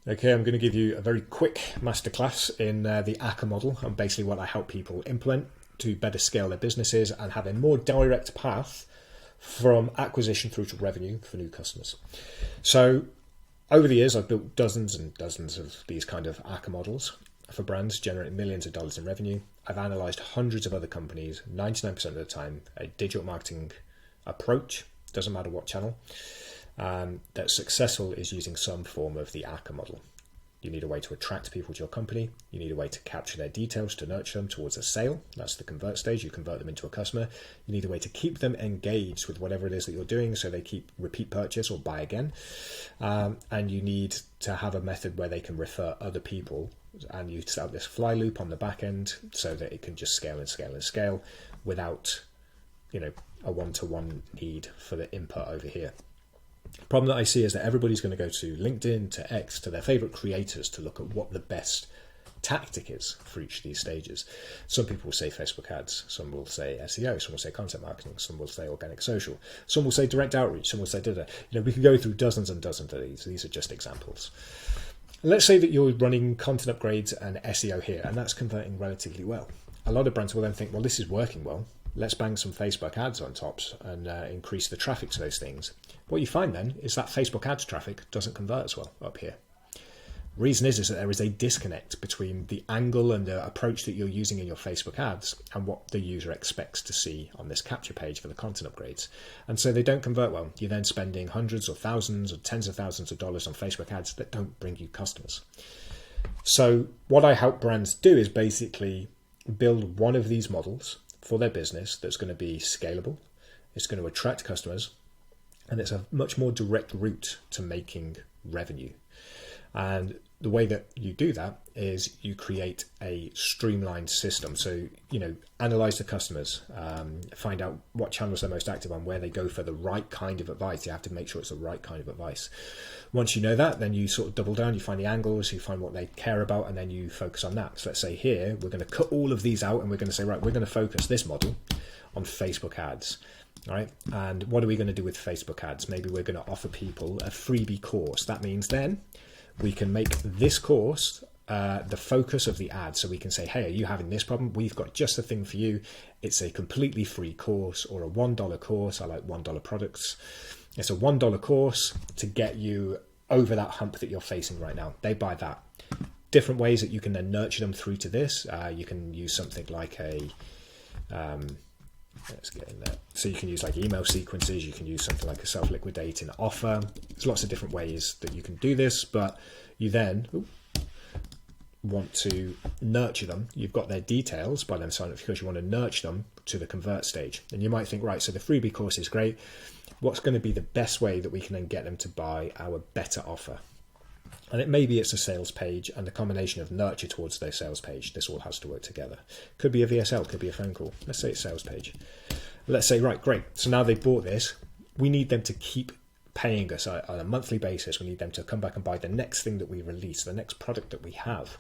Okay, I'm going to give you a very quick masterclass in the ACCER model and basically what I help people implement to better scale their businesses and have a more direct path from acquisition through to revenue for new customers. So over the years, I've built dozens and dozens of these kind of ACCER models for brands generating millions of dollars in revenue. I've analyzed hundreds of other companies, 99% of the time, a digital marketing approach, doesn't matter what channel, that's successful is using some form of the ACCER model. You need a way to attract people to your company. You need a way to capture their details to nurture them towards a sale. That's the convert stage. You convert them into a customer. You need a way to keep them engaged with whatever it is that you're doing so they keep repeat purchase or buy again. And you need to have a method where they can refer other people, and you set up this fly loop on the back end so that it can just scale and scale and scale without, a one-to-one need for the input over here. The problem that I see is that everybody's going to go to LinkedIn, to X, to their favorite creators to look at what the best tactic is for each of these stages. Some people will say Facebook ads, some will say SEO, some will say content marketing, some will say organic social, some will say direct outreach, some will say data. We could go through dozens and dozens of these. These are just examples. Let's say that you're running content upgrades and SEO here, and that's converting relatively well. A lot of brands will then think, well, this is working well. Let's bang some Facebook ads on top and increase the traffic to those things. What you find then is that Facebook ads traffic doesn't convert as well up here. Reason is that there is a disconnect between the angle and the approach that you're using in your Facebook ads and what the user expects to see on this capture page for the content upgrades. And so they don't convert well. You're then spending hundreds or thousands or tens of thousands of dollars on Facebook ads that don't bring you customers. So what I help brands do is basically build one of these models for their business that's going to be scalable, it's going to attract customers, and it's a much more direct route to making revenue. And the way that you do that is you create a streamlined system. So, analyze the customers, find out what channels they're most active on, where they go for the right kind of advice. You have to make sure it's the right kind of advice. Once you know that, then you sort of double down, you find the angles, you find what they care about, and then you focus on that. So let's say here, we're going to cut all of these out and we're going to say, right, we're going to focus this model on Facebook ads. All right. And what are we going to do with Facebook ads? Maybe we're going to offer people a freebie course. That means then we can make this course the focus of the ad. So we can say, hey, are you having this problem? We've got just the thing for you. It's a completely free course or a $1 course. I like $1 products. It's a $1 course to get you over that hump that you're facing right now. They buy that. Different ways that you can then nurture them through to this. You can use something like let's get in there. So you can use like email sequences. You can use something like a self-liquidating offer. There's lots of different ways that you can do this, but you then want to nurture them. You've got their details by them signing up because you want to nurture them to the convert stage. And you might think, right, so the freebie course is great. What's going to be the best way that we can then get them to buy our better offer? And maybe it's a sales page and the combination of nurture towards their sales page. This all has to work together. Could be a VSL, could be a phone call. Let's say it's sales page. Let's say, right, great. So now they've bought this. We need them to keep paying us on a monthly basis. We need them to come back and buy the next thing that we release, the next product that we have.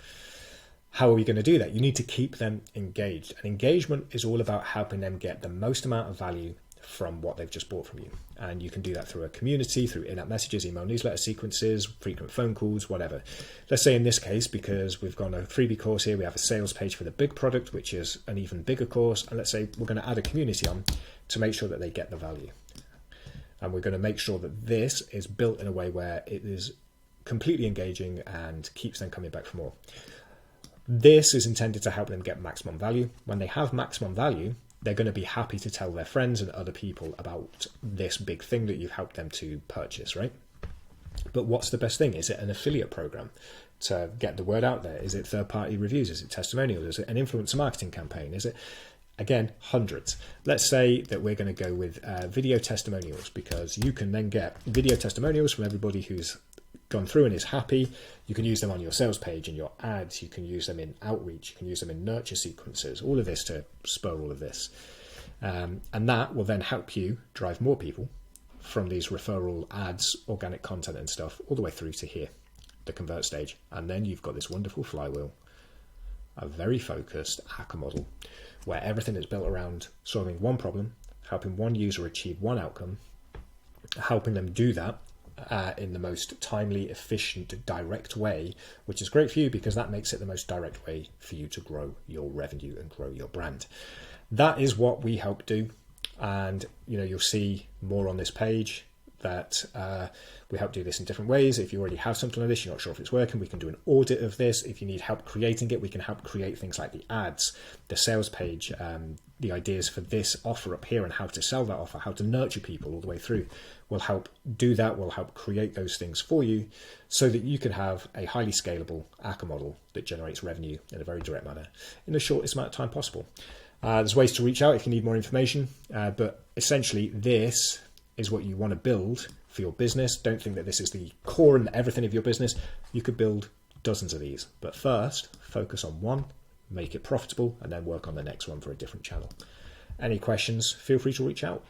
How are we going to do that? You need to keep them engaged. And engagement is all about helping them get the most amount of value from what they've just bought from you. And you can do that through a community, through in-app messages, email newsletter sequences, frequent phone calls, whatever. Let's say in this case, because we've got a freebie course here, we have a sales page for the big product, which is an even bigger course. And let's say we're going to add a community on to make sure that they get the value. And we're going to make sure that this is built in a way where it is completely engaging and keeps them coming back for more. This is intended to help them get maximum value. When they have maximum value, they're going to be happy to tell their friends and other people about this big thing that you've helped them to purchase, right? But what's the best thing? Is it an affiliate program to get the word out there? Is it third-party reviews? Is it testimonials? Is it an influencer marketing campaign? Is it, again, hundreds? Let's say that we're going to go with video testimonials, because you can then get video testimonials from everybody who's gone through and is happy. You can use them on your sales page, in your ads. You can use them in outreach. You can use them in nurture sequences. All of this to spur all of this. And that will then help you drive more people from these referral ads, organic content and stuff, all the way through to here, the convert stage. And then you've got this wonderful flywheel, a very focused ACCER model, where everything is built around solving one problem, helping one user achieve one outcome, helping them do that in the most timely, efficient, direct way, which is great for you because that makes it the most direct way for you to grow your revenue and grow your brand. That is what we help do. And you'll see more on this page that we help do this in different ways. If you already have something like this, you're not sure if it's working, we can do an audit of this. If you need help creating it, we can help create things like the ads, the sales page, the ideas for this offer up here and how to sell that offer, how to nurture people all the way through. We'll help do that. We'll help create those things for you so that you can have a highly scalable ACCER model that generates revenue in a very direct manner in the shortest amount of time possible. There's ways to reach out if you need more information, but essentially this is what you want to build for your business. Don't think that this is the core and everything of your business. You could build dozens of these, but first focus on one, make it profitable, and then work on the next one for a different channel. Any questions, feel free to reach out.